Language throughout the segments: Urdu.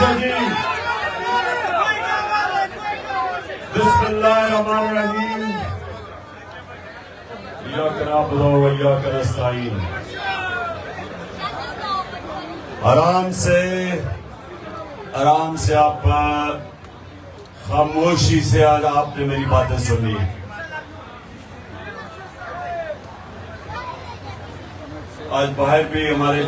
اچھا جی، بسم اللہ الرحمن الرحیم، ایاک نعبد و ایاک نستعین۔ آرام سے آپ خاموشی سے آج آپ نے میری باتیں سنی۔ آج باہر بھی ہمارے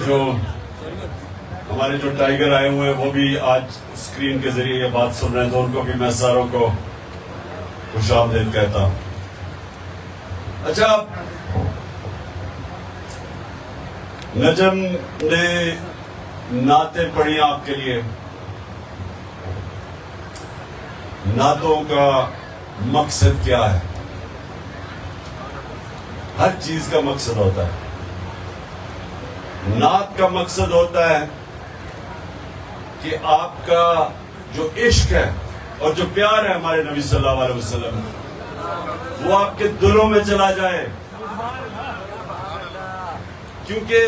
جو ٹائیگر آئے ہوئے ہیں وہ بھی آج اسکرین کے ذریعے یہ بات سن رہے ہیں، تو ان کو بھی میں ساروں کو خوش آمدید کہتا ہوں۔ اچھا، نجم نے نعتیں پڑھی آپ کے لیے۔ نعتوں کا مقصد کیا ہے؟ ہر چیز کا مقصد ہوتا ہے۔ نعت کا مقصد ہوتا ہے کہ آپ کا جو عشق ہے اور جو پیار ہے ہمارے نبی صلی اللہ علیہ وسلم، وہ آپ کے دلوں میں چلا جائے، کیونکہ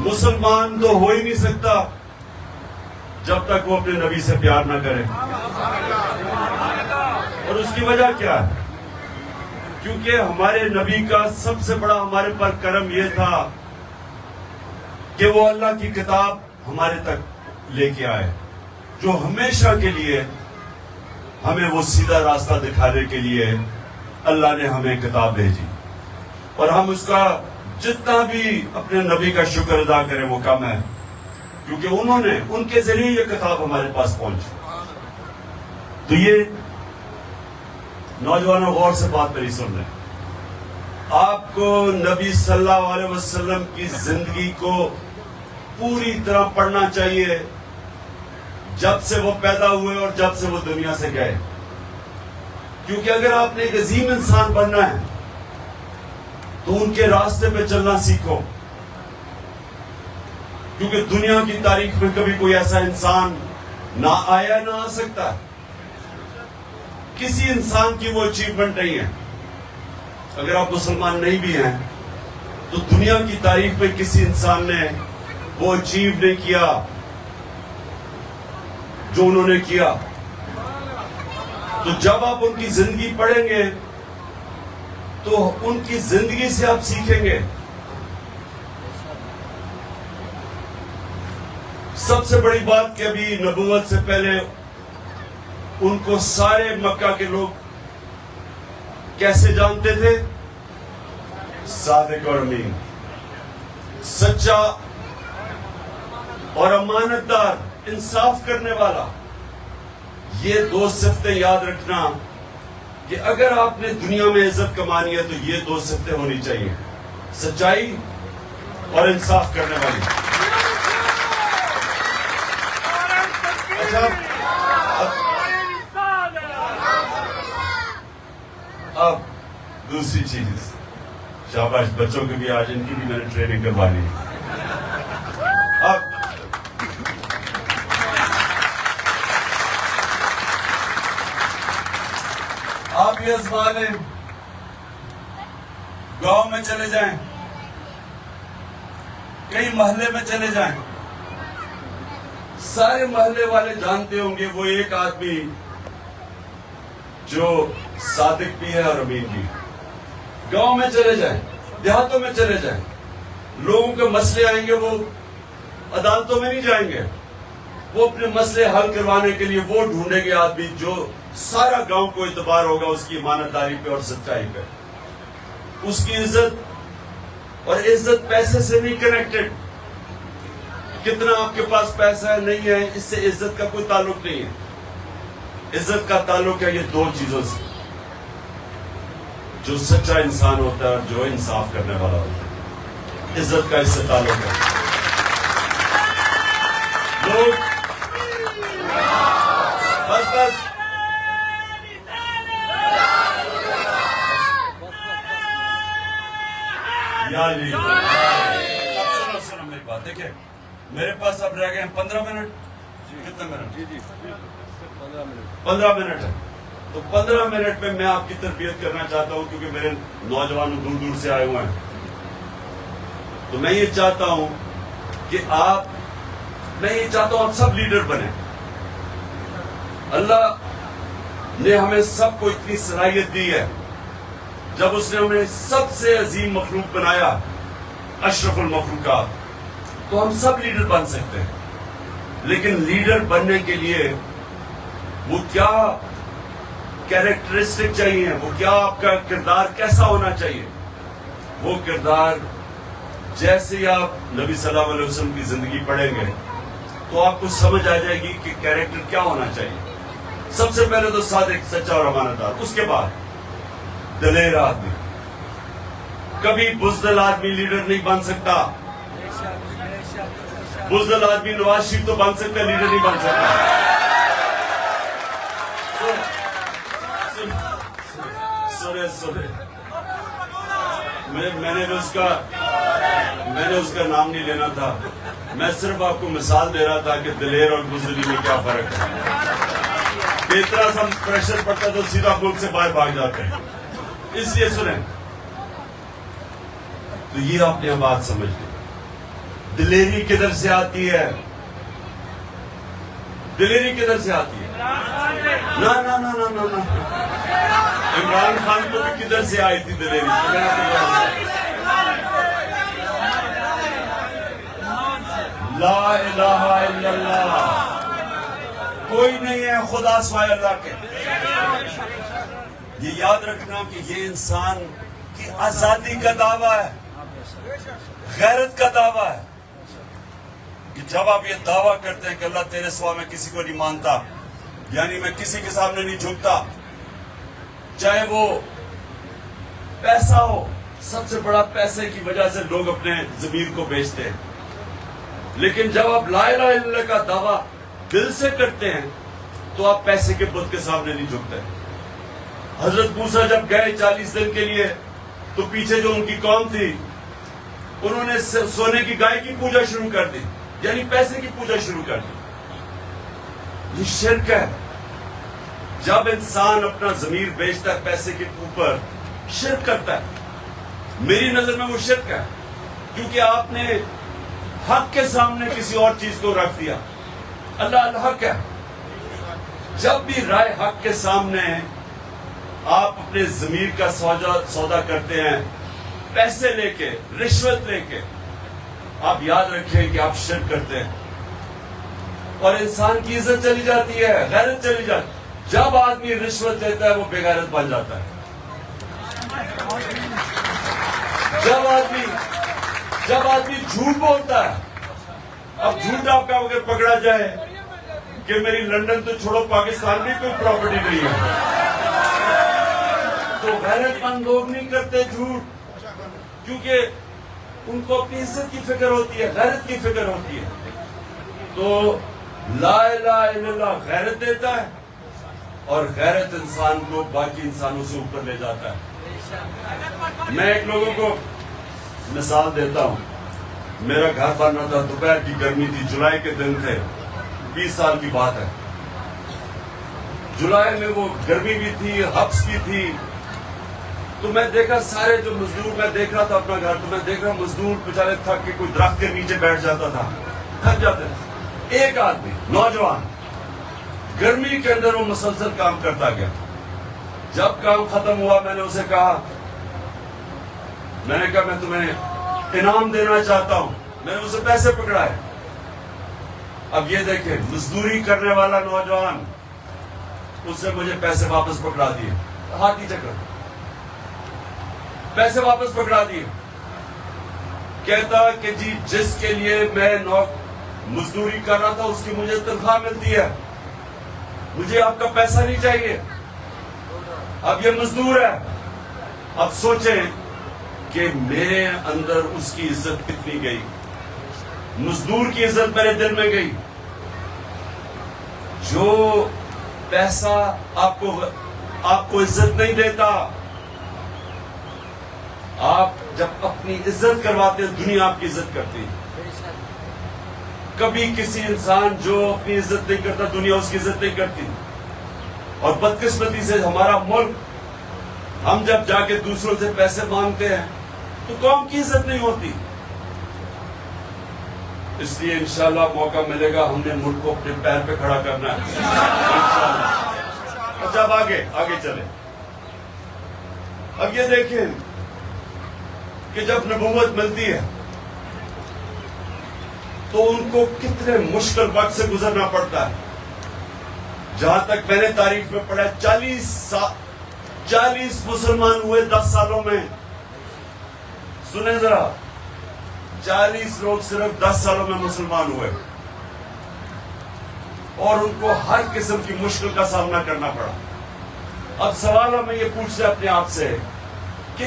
مسلمان تو ہو ہی نہیں سکتا جب تک وہ اپنے نبی سے پیار نہ کرے۔ اور اس کی وجہ کیا ہے؟ کیونکہ ہمارے نبی کا سب سے بڑا ہمارے پر کرم یہ تھا کہ وہ اللہ کی کتاب ہمارے تک لے کے آئے، جو ہمیشہ کے لیے ہمیں وہ سیدھا راستہ دکھانے کے لیے اللہ نے ہمیں کتاب بھیجی، اور ہم اس کا جتنا بھی اپنے نبی کا شکر ادا کریں وہ کم ہے، کیونکہ ان کے ذریعے یہ کتاب ہمارے پاس پہنچی۔ تو یہ نوجوانوں غور سے بات میری سن لیں، آپ کو نبی صلی اللہ علیہ وسلم کی زندگی کو پوری طرح پڑھنا چاہیے، جب سے وہ پیدا ہوئے اور جب سے وہ دنیا سے گئے، کیونکہ اگر آپ نے ایک عظیم انسان بننا ہے تو ان کے راستے پہ چلنا سیکھو، کیونکہ دنیا کی تاریخ میں کبھی کوئی ایسا انسان نہ آیا نہ آ سکتا، کسی انسان کی وہ اچیومنٹ نہیں ہے۔ اگر آپ مسلمان نہیں بھی ہیں تو دنیا کی تاریخ میں کسی انسان نے وہ اچیو نہیں کیا جو انہوں نے کیا۔ تو جب آپ ان کی زندگی پڑھیں گے تو ان کی زندگی سے آپ سیکھیں گے۔ سب سے بڑی بات کہ ابھی نبوت سے پہلے ان کو سارے مکہ کے لوگ کیسے جانتے تھے؟ صادق اور امین، سچا اور امانت دار، انصاف کرنے والا۔ یہ دو صفتیں یاد رکھنا کہ اگر آپ نے دنیا میں عزت کمانی ہے تو یہ دو صفتیں ہونی چاہیے، سچائی اور انصاف کرنے والی۔ اچھا، اب دوسری چیز، شاباش بچوں کی بھی آج ان کی بھی میں نے ٹریننگ کروانی ہے۔ اب آپ یہ آزما لیں، گاؤں میں چلے جائیں، کئی محلے میں چلے جائیں، سارے محلے والے جانتے ہوں گے وہ ایک آدمی جو صادق بھی ہے اور امین بھی۔ گاؤں میں چلے جائیں، دیہاتوں میں چلے جائیں، لوگوں کے مسئلے آئیں گے، وہ عدالتوں میں نہیں جائیں گے، وہ اپنے مسئلے حل کروانے کے لیے وہ ڈھونڈیں گے آدمی جو سارا گاؤں کو اعتبار ہوگا اس کی ایمانت داری پہ اور سچائی پہ۔ اس کی عزت، اور عزت پیسے سے نہیں کنیکٹڈ، کتنا آپ کے پاس پیسہ ہے نہیں ہے اس سے عزت کا کوئی تعلق نہیں ہے۔ عزت کا تعلق ہے یہ دو چیزوں سے، جو سچا انسان ہوتا ہے اور جو انصاف کرنے والا ہوتا ہے، عزت کا اس سے تعلق ہے۔ لوگ بس یا جی، اب سنو میری بات، دیکھیں میرے پاس اب رہ گئے ہیں 15 منٹ۔ کتنے منٹ؟ 15 منٹ ہے، تو 15 منٹ میں میں آپ کی تربیت کرنا چاہتا ہوں، کیونکہ میرے نوجوان دور دور سے آئے ہوئے ہیں، تو میں یہ چاہتا ہوں کہ آپ میں یہ چاہتا ہوں آپ سب لیڈر بنیں. اللہ نے ہمیں سب کو اتنی صلاحیت دی ہے. جب اس نے ہمیں سب سے عظیم مخلوق بنایا, اشرف المخلوقات, تو ہم سب لیڈر بن سکتے ہیں. لیکن لیڈر بننے کے لیے وہ کیا کیریکٹرسٹک چاہیے, وہ کیا آپ کا کردار کیسا ہونا چاہیے. وہ کردار جیسے ہی آپ نبی صلی اللہ علیہ وسلم کی زندگی پڑھیں گے تو آپ کو سمجھ آ جائے گی کہ کیریکٹر کیا ہونا چاہیے. سب سے پہلے تو صادق, سچا اور امانتدار. اس کے بعد دلیر آدمی. کبھی بزدل آدمی لیڈر نہیں بن سکتا. بزدل آدمی نواز شریف تو بن سکتا ہے, لیڈر نہیں بن سکتا. سنے میں نے اس کا نام نہیں لینا تھا. میں صرف آپ کو مثال دے رہا تھا کہ دلیر اور بزدلی میں کیا فرق ہے. اتنا سا پریشر پڑتا تو سیدھا ملک سے باہر بھاگ جاتے ہیں. اس لیے سنیں تو یہ آپ نے بات سمجھ لی. دلیری کدھر سے آتی ہے؟ دلیری کدھر سے آتی ہے؟ نا نا نا نا نا نا. عمران خان کو بھی کدھر سے آئی تھی دلیری؟ لا الہ الا اللہ. کوئی نہیں ہے خدا سوائے اللہ کے. یہ یاد رکھنا کہ یہ انسان کی آزادی کا دعویٰ ہے, غیرت کا دعویٰ ہے. کہ جب آپ یہ دعویٰ کرتے ہیں کہ اللہ تیرے سوا میں کسی کو نہیں مانتا, یعنی میں کسی کے سامنے نہیں جھکتا, چاہے وہ پیسہ ہو. سب سے بڑا پیسے کی وجہ سے لوگ اپنے ضمیر کو بیچتے ہیں. لیکن جب آپ لا الہ الا اللہ کا دعویٰ دل سے کرتے ہیں تو آپ پیسے کے بت کے سامنے نہیں جھکتے. حضرت موسیٰ جب گئے 40 دن کے لیے تو پیچھے جو ان کی قوم تھی انہوں نے سونے کی گائے کی پوجا شروع کر دی, یعنی پیسے کی پوجا شروع کر دی. یہ شرک ہے. جب انسان اپنا ضمیر بیچتا ہے پیسے کے اوپر, شرک کرتا ہے. میری نظر میں وہ شرک ہے, کیونکہ آپ نے حق کے سامنے کسی اور چیز کو رکھ دیا. اللہ الحق ہے. جب بھی رائے حق کے سامنے آپ اپنے ضمیر کا سودا کرتے ہیں پیسے لے کے, رشوت لے کے, آپ یاد رکھیں کہ آپ شرک کرتے ہیں اور انسان کی عزت چلی جاتی ہے, غیرت چلی جاتی ہے. جب آدمی رشوت لیتا ہے وہ بے غیرت بن جاتا ہے. جب آدمی جھوٹ بولتا ہے, اب جھوٹ آپ کا اگر پکڑا جائے کہ میری لندن تو چھوڑو پاکستان میں کوئی پراپرٹی نہیں ہے, تو غیرت مند لوگ نہیں کرتے جھوٹ, کیونکہ ان کو اپنی عزت کی فکر ہوتی ہے, غیرت کی فکر ہوتی ہے. تو لا الہ الا اللہ غیرت دیتا ہے اور غیرت انسان کو باقی انسانوں سے اوپر لے جاتا ہے. میں ایک لوگوں کو مثال دیتا ہوں. میرا گھر بن رہا تھا, دوپہر کی گرمی تھی, جولائی کے دن تھے, 20 سال کی بات ہے. جولائی میں وہ گرمی بھی تھی, حبس بھی تھی. تو میں دیکھا سارے جو مزدور, میں دیکھ رہا تھا اپنا گھر, تو میں دیکھ رہا مزدور بیچارے تھک کے کوئی درخت کے نیچے بیٹھ جاتا تھا, تھک جاتے. ایک آدمی نوجوان گرمی کے اندر وہ مسلسل کام کرتا گیا. جب کام ختم ہوا میں نے اسے کہا, میں تمہیں انعام دینا چاہتا ہوں. میں نے اسے پیسے پکڑائے. اب یہ دیکھیں, مزدوری کرنے والا نوجوان, اس سے مجھے پیسے واپس پکڑا دیے, ہاتھی چکر, پیسے واپس پکڑا دیے. کہتا کہ جی جس کے لیے میں مزدوری کر رہا تھا اس کی مجھے تنخواہ ملتی ہے, مجھے آپ کا پیسہ نہیں چاہیے. اب یہ مزدور ہے. اب سوچیں کہ میرے اندر اس کی عزت کتنی گئی, مزدور کی عزت میرے دل میں گئی. جو پیسہ آپ کو عزت نہیں دیتا, آپ جب اپنی عزت کرواتے ہیں دنیا آپ کی عزت کرتی ہے. کبھی کسی انسان جو اپنی عزت نہیں کرتا دنیا اس کی عزت نہیں کرتی. اور بدقسمتی سے ہمارا ملک, ہم جب جا کے دوسروں سے پیسے مانگتے ہیں تو قوم کی عزت نہیں ہوتی. اس لیے انشاءاللہ موقع ملے گا ہم نے ملک کو اپنے پیر پہ کھڑا کرنا ہے انشاءاللہ۔ اچھا اب آگے چلیں۔ اب یہ دیکھیں کہ جب نبوت ملتی ہے تو ان کو کتنے مشکل وقت سے گزرنا پڑتا ہے۔ جہاں تک میں نے تاریخ میں پڑھا 40 مسلمان ہوئے 10 سالوں میں۔ سنیں ذرا، 40 لوگ صرف 10 سالوں میں مسلمان ہوئے، اور ان کو ہر قسم کی مشکل کا سامنا کرنا پڑا۔ اب سوال ہمیں یہ پوچھتے ہیں اپنے آپ سے کہ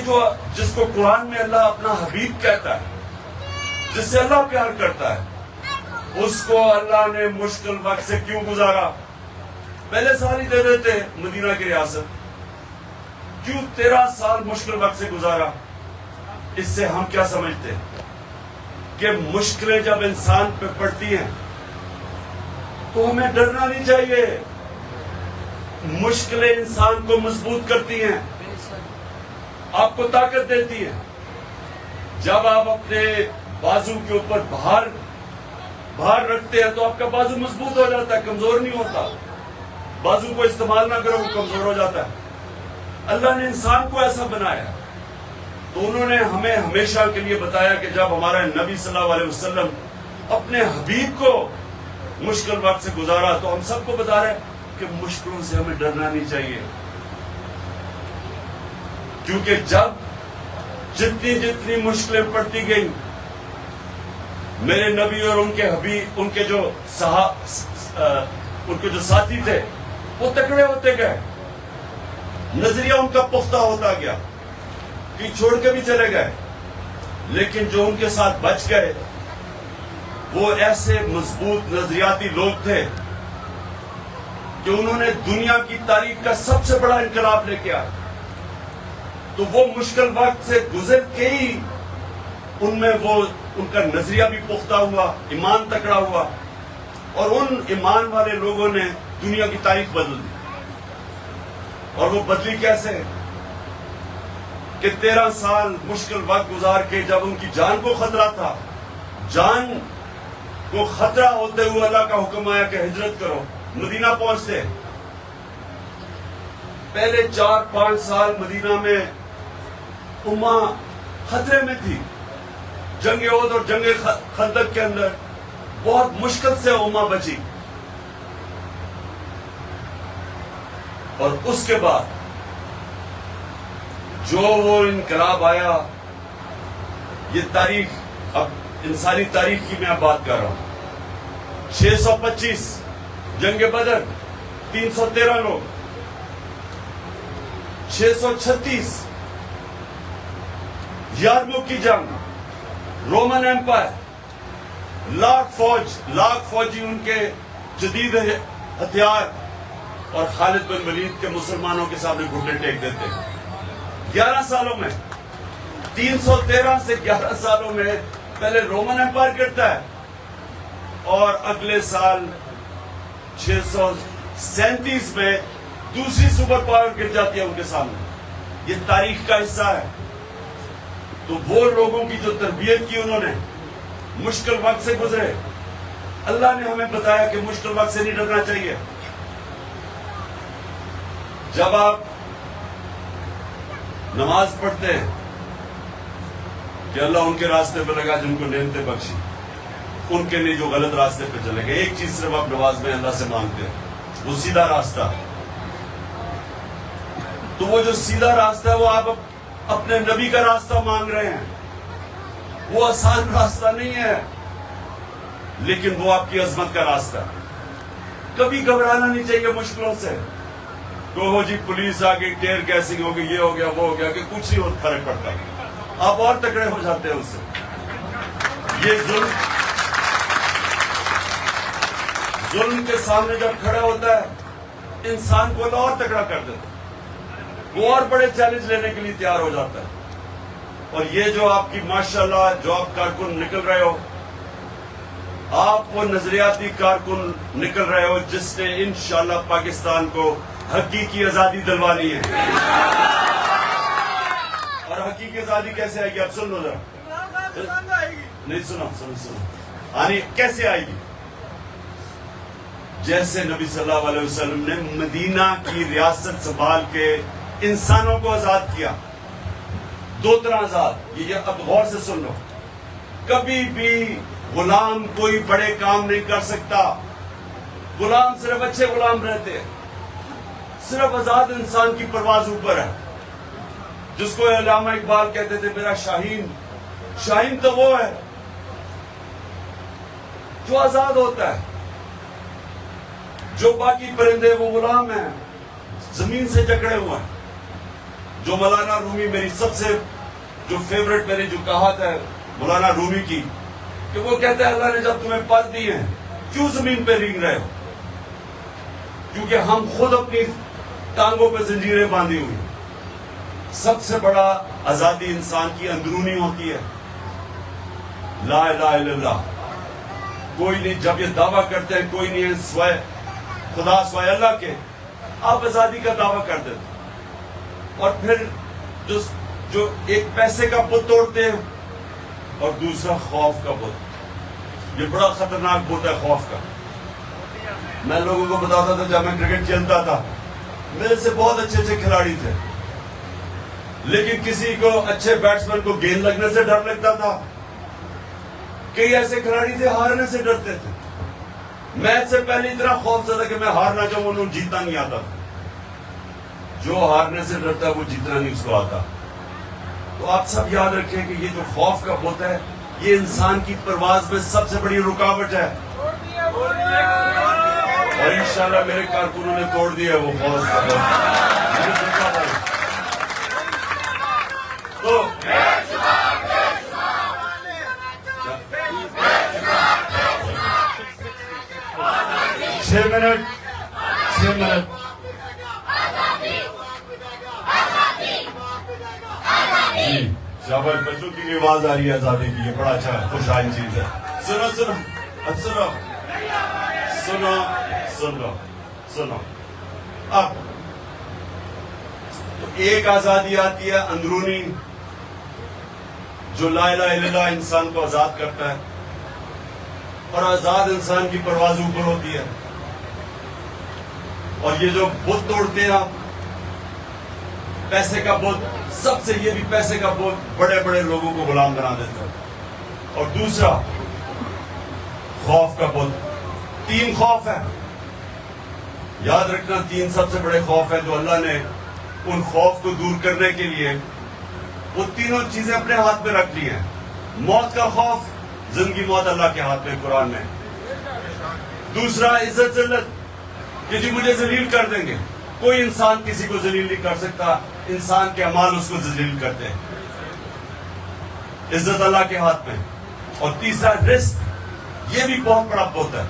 جس کو قرآن میں اللہ اپنا حبیب کہتا ہے، جس سے اللہ پیار کرتا ہے، اس کو اللہ نے مشکل وقت سے کیوں گزارا؟ پہلے سال ہی دے دیتے مدینہ کی ریاست، کیوں 13 سال مشکل وقت سے گزارا؟ اس سے ہم کیا سمجھتے ہیں کہ مشکلیں جب انسان پہ پڑتی ہیں تو ہمیں ڈرنا نہیں چاہیے۔ مشکلیں انسان کو مضبوط کرتی ہیں، آپ کو طاقت دیتی ہیں۔ جب آپ اپنے بازو کے اوپر بھار رکھتے ہیں تو آپ کا بازو مضبوط ہو جاتا ہے، کمزور نہیں ہوتا۔ بازو کو استعمال نہ کرو وہ کمزور ہو جاتا ہے۔ اللہ نے انسان کو ایسا بنایا، تو انہوں نے ہمیں ہمیشہ کے لیے بتایا کہ جب ہمارا نبی صلی اللہ علیہ وسلم اپنے حبیب کو مشکل وقت سے گزارا تو ہم سب کو بتا رہے ہیں کہ مشکلوں سے ہمیں ڈرنا نہیں چاہیے، کیونکہ جتنی مشکلیں پڑتی گئیں، میرے نبی اور ان کے حبیب، ان کے جو ساتھی تھے وہ تکڑے ہوتے گئے، نظریہ ان کا پختہ ہوتا گیا، کہ چھوڑ کے بھی چلے گئے، لیکن جو ان کے ساتھ بچ گئے وہ ایسے مضبوط نظریاتی لوگ تھے کہ انہوں نے دنیا کی تاریخ کا سب سے بڑا انقلاب لے کے آئے۔ تو وہ مشکل وقت سے گزر کے ہی ان میں ان کا نظریہ بھی پختہ ہوا، ایمان تکڑا ہوا، اور ان ایمان والے لوگوں نے دنیا کی تاریخ بدل دی۔ اور وہ بدلی کیسے؟ کہ 13 سال مشکل وقت گزار کے جب ان کی جان کو خطرہ تھا، جان کو خطرہ ہوتے ہوئے اللہ کا حکم آیا کہ ہجرت کرو، مدینہ پہنچتے۔ پہلے 4-5 سال مدینہ میں امہ خطرے میں تھی، جنگ احد اور جنگ خندق کے اندر بہت مشکل سے امہ بچی، اور اس کے بعد جو وہ انقلاب آیا، یہ تاریخ، اب انسانی تاریخ کی میں بات کر رہا ہوں۔ 625 جنگ بدر 313 لوگ، 636 یارموک کی جنگ، رومن ایمپائر، لاکھ فوجی ان کے جدید ہتھیار، اور خالد بن ولید کے مسلمانوں کے سامنے گھٹنے ٹیک دیتے ہیں۔ 11 سالوں میں، 313 سے 11 سالوں میں پہلے رومن ایمپائر کرتا ہے، اور اگلے سال 637 میں دوسری سپر پاور گر جاتی ہے ان کے سامنے۔ یہ تاریخ کا حصہ ہے۔ تو وہ لوگوں کی جو تربیت کی انہوں نے، مشکل وقت سے گزرے، اللہ نے ہمیں بتایا کہ مشکل وقت سے نہیں ڈرنا چاہیے۔ جب آپ نماز پڑھتے ہیں کہ اللہ ان کے راستے پہ لگا جن کو نعمتیں بخشی، ان کے لیے جو غلط راستے پہ چلے گئے، ایک چیز صرف آپ نماز میں اللہ سے مانگتے ہیں، وہ سیدھا راستہ۔ تو وہ جو سیدھا راستہ ہے وہ آپ اپنے نبی کا راستہ مانگ رہے ہیں، وہ آسان راستہ نہیں ہے، لیکن وہ آپ کی عظمت کا راستہ ہے۔ کبھی گھبرانا نہیں چاہیے مشکلوں سے، تو جی پولیس آ گئی، ٹیئر گیسنگ ہو گئی، یہ ہو گیا وہ ہو گیا، کہ کچھ نہیں فرق پڑتا، آپ اور تکڑے ہو جاتے ہیں اس سے۔ یہ ظلم کے سامنے جب کھڑا ہوتا ہے انسان کو اور تکڑا کر دیتا ہے، وہ اور بڑے چیلنج لینے کے لیے تیار ہو جاتا ہے۔ اور یہ جو آپ کی ماشاءاللہ جو آپ کارکن نکل رہے ہو، آپ وہ نظریاتی کارکن نکل رہے ہو جس نے انشاءاللہ پاکستان کو حقیقی آزادی دلوانی ہے۔ اور حقیقی آزادی کیسے آئے گی؟ اب سن لو ذرا، نہیں سنو، آنے کیسے آئے گی؟ جیسے نبی صلی اللہ علیہ وسلم نے مدینہ کی ریاست سنبھال کے انسانوں کو آزاد کیا. 2 طرح آزاد. یہ اب غور سے سن لو. کبھی بھی غلام کوئی بڑے کام نہیں کر سکتا. غلام صرف اچھے غلام رہتے ہیں. صرف آزاد انسان کی پرواز اوپر ہے. جس کو علامہ اقبال کہتے تھے میرا شاہین. شاہین تو وہ ہے جو آزاد ہوتا ہے. جو باقی پرندے وہ غلام ہیں, زمین سے جکڑے ہوئے ہیں. جو مولانا رومی, میری سب سے جو فیوریٹ میری جو کہات ہے مولانا رومی کی, کہ وہ کہتے ہیں اللہ نے جب تمہیں پر دی ہیں کیوں زمین پہ رینگ رہے ہو؟ کیونکہ ہم خود اپنی ٹانگوں پہ زنجیریں باندھی ہوئی. سب سے بڑا آزادی انسان کی اندرونی ہوتی ہے. لا الہ الا اللہ. کوئی نہیں, جب یہ دعویٰ کرتے ہیں کوئی نہیں ہے سوائے خدا سوائے اللہ کے, آپ آزادی کا دعویٰ کر دیتے. اور پھر جو ایک پیسے کا بت توڑتے ہیں اور دوسرا خوف کا بت. یہ بڑا خطرناک بت ہے خوف کا. میں لوگوں کو بتاتا تھا جب میں کرکٹ کھیلتا تھا, میرے سے بہت اچھے اچھے کھلاڑی تھے, لیکن کسی کو اچھے بیٹسمین کو گیند لگنے سے ڈر لگتا تھا. کئی ایسے کھلاڑی تھے ہارنے سے ڈرتے تھے. میچ سے پہلے اتنا خوف زدہ کہ میں ہارنا چاہوں, انہوں جیتنا نہیں آتا. جو ہارنے سے ڈرتا ہے وہ جیتنا نہیں اس کو آتا. تو آپ سب یاد رکھیں کہ یہ جو خوف کا بت ہے یہ انسان کی پرواز میں سب سے بڑی رکاوٹ ہے. اور انشاءاللہ میرے کارکنوں نے توڑ دیا وہ خوف کا بت. تو 6 منٹ جی شاباش. بچوں کی بھی آواز آ رہی ہے آزادی کی, یہ بڑا اچھا خوش آئند چیز ہے. سنو سنو سنو سنو سنو سنو. اب تو ایک آزادی آتی ہے اندرونی جو لا الہ الا اللہ انسان کو آزاد کرتا ہے, اور آزاد انسان کی پرواز اوپر ہوتی ہے. اور یہ جو بت توڑتے ہیں آپ, پیسے کا بت, سب سے یہ بھی پیسے کا بت بڑے بڑے لوگوں کو غلام بنا دیتا ہے. اور دوسرا خوف کا بت. 3 خوف ہے, یاد رکھنا 3 سب سے بڑے خوف ہیں جو اللہ نے ان خوف کو دور کرنے کے لیے وہ تینوں چیزیں اپنے ہاتھ میں رکھ لی ہیں. موت کا خوف, زندگی موت اللہ کے ہاتھ میں قرآن میں. دوسرا عزت ذلت, کہ جی مجھے ذلیل کر دیں گے. کوئی انسان کسی کو ذلیل نہیں کر سکتا, انسان کے اعمال اس کو ذلیل کرتے ہیں. عزت اللہ کے ہاتھ میں. اور تیسرا رزق, یہ بھی بہت بڑا بت ہے.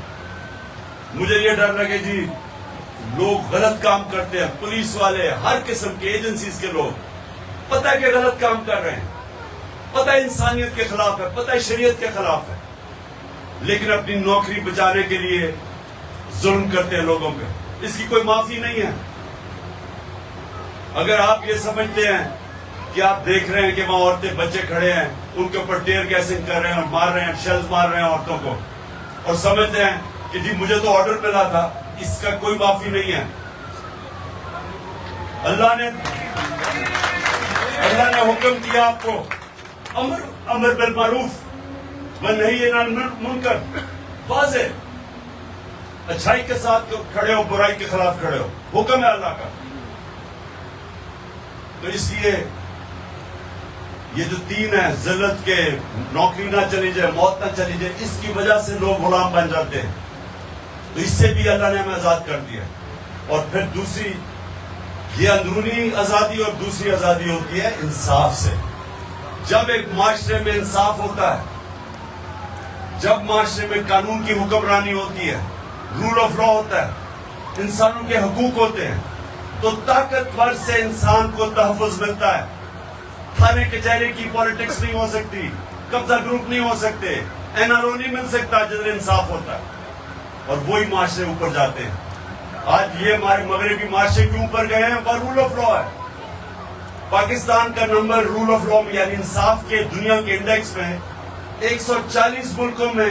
مجھے یہ ڈر لگے جی لوگ غلط کام کرتے ہیں, پولیس والے, ہر قسم کے ایجنسیز کے لوگ, پتہ ہے کہ غلط کام کر رہے ہیں, پتہ ہے انسانیت کے خلاف ہے, پتہ ہے شریعت کے خلاف ہے, لیکن اپنی نوکری بچانے کے لیے ظلم کرتے ہیں لوگوں پہ. اس کی کوئی معافی نہیں ہے. اگر آپ یہ سمجھتے ہیں کہ آپ دیکھ رہے ہیں کہ وہاں عورتیں بچے کھڑے ہیں, ان کے اوپر ٹیئر گیسنگ کر رہے ہیں اور مار رہے ہیں, شیلز مار رہے ہیں عورتوں کو, اور سمجھتے ہیں کہ جی مجھے تو آرڈر ملا تھا, اس کا کوئی معافی نہیں ہے. اللہ نے حکم کیا آپ کو امر بالمعروف ونہی عن المنکر, واضح اچھائی کے ساتھ کھڑے ہو, برائی کے خلاف کھڑے ہو, حکم ہے اللہ کا. تو اس لیے یہ جو 3 ہیں, ذلت کے, نوکری نہ چلی جائے, موت نہ چلی جائے, اس کی وجہ سے لوگ غلام بن جاتے ہیں. تو اس سے بھی اللہ نے ہمیں آزاد کر دیا. اور پھر دوسری یہ اندرونی آزادی, اور دوسری آزادی ہوتی ہے انصاف سے. جب ایک معاشرے میں انصاف ہوتا ہے, جب معاشرے میں قانون کی حکمرانی ہوتی ہے, رول آف لا ہوتا ہے, انسانوں کے حقوق ہوتے ہیں, تو طاقتور سے انسان کو تحفظ ملتا ہے. تھانے کچہری کی پالیٹکس نہیں ہو سکتی, قبضہ گروپ نہیں ہو سکتے, این آر او نہیں مل سکتا جدھر انصاف ہوتا ہے, اور وہی معاشرے اوپر جاتے ہیں. آج یہ ہمارے مغربی معاشرے کیوں اوپر گئے ہیں, وہ رول آف لا ہے. پاکستان کا نمبر رول آف لا میں یعنی انصاف کے دنیا کے انڈیکس میں 140 ملکوں میں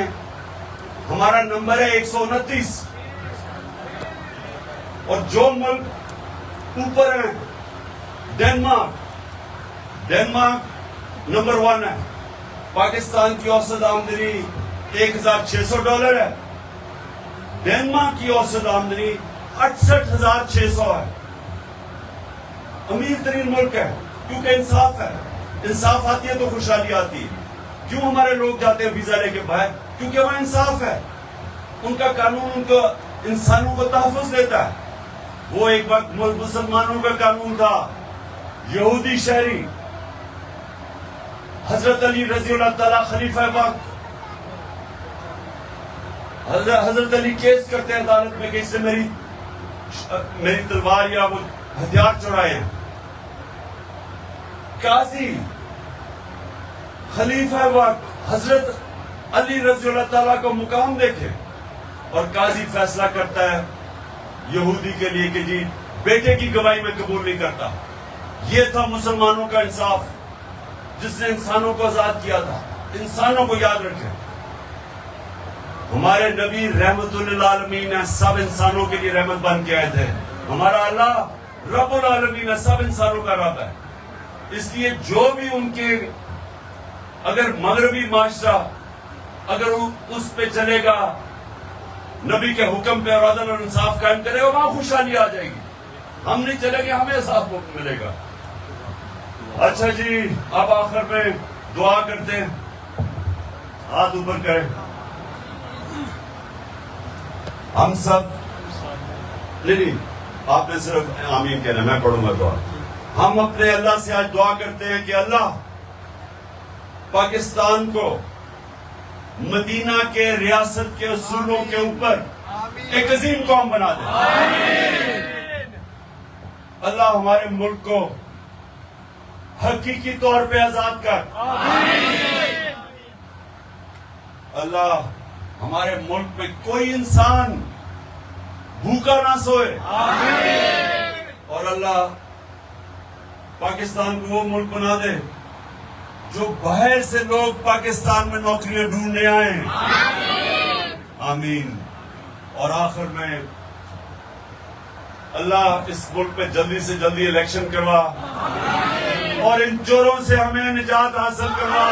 ہمارا نمبر ہے 129. اور جو ملک اوپر ہیں، ڈینمارک نمبر 1 ہے. پاکستان کی اوسط آمدنی $1,600 ہے. ڈینمارک کی اوسط آمدنی 68,600 ہے. امیر ترین ملک ہے، کیونکہ انصاف ہے. انصاف آتی ہے تو خوشحالی آتی ہے. کیوں ہمارے لوگ جاتے ہیں ویزا لے کے باہر؟ کیونکہ وہاں انصاف ہے. ان کا قانون ان کو انسانوں کو تحفظ دیتا ہے. وہ ایک وقت مسلمانوں کا قانون تھا. یہودی شہری حضرت علی رضی اللہ تعالیٰ خلیفہ وقت، حضرت علی کیس کرتے ہیں عدالت میں کہ اس سے میری تلوار یا وہ ہتھیار چرائے ہیں. قاضی خلیفہ وقت حضرت علی رضی اللہ تعالیٰ کو مقام دیکھے، اور قاضی فیصلہ کرتا ہے یہودی کے لیے کہ جی بیٹے کی گواہی میں قبول نہیں کرتا. یہ تھا مسلمانوں کا انصاف، جس نے انسانوں کو آزاد کیا تھا. انسانوں کو یاد رکھیں، ہمارے نبی رحمت للعالمین ہے، سب انسانوں کے لیے رحمت بن کے آئے تھے. ہمارا اللہ رب العالمین ہے، سب انسانوں کا رب ہے. اس لیے جو بھی ان کے اگر مغربی معاشرہ اگر اس پہ چلے گا، نبی کے حکم پہ اور عدل اور انصاف قائم کرے گا، وہاں خوشحالی آ جائے گی. ہم نہیں چلے گے، ہمیں صاف وقت ملے گا. اچھا جی، اب آخر میں دعا کرتے ہیں. ہاتھ اوپر کریں. ہم سب نہیں، آپ نے صرف آمین کہنا، میں پڑھوں گا دعا. ہم اپنے اللہ سے آج دعا کرتے ہیں کہ اللہ پاکستان کو مدینہ کے ریاست کے اصولوں کے اوپر ایک عظیم قوم بنا دے. اللہ ہمارے ملک کو حقیقی طور پہ آزاد کر. اللہ ہمارے ملک میں کوئی انسان بھوکا نہ سوئے. اور اللہ پاکستان کو وہ ملک بنا دے جو باہر سے لوگ پاکستان میں نوکریاں ڈھونڈنے آئیں. آمین. اور آخر میں اللہ اس ملک پہ جلدی سے جلدی الیکشن کروا اور ان چوروں سے ہمیں نجات حاصل کروا.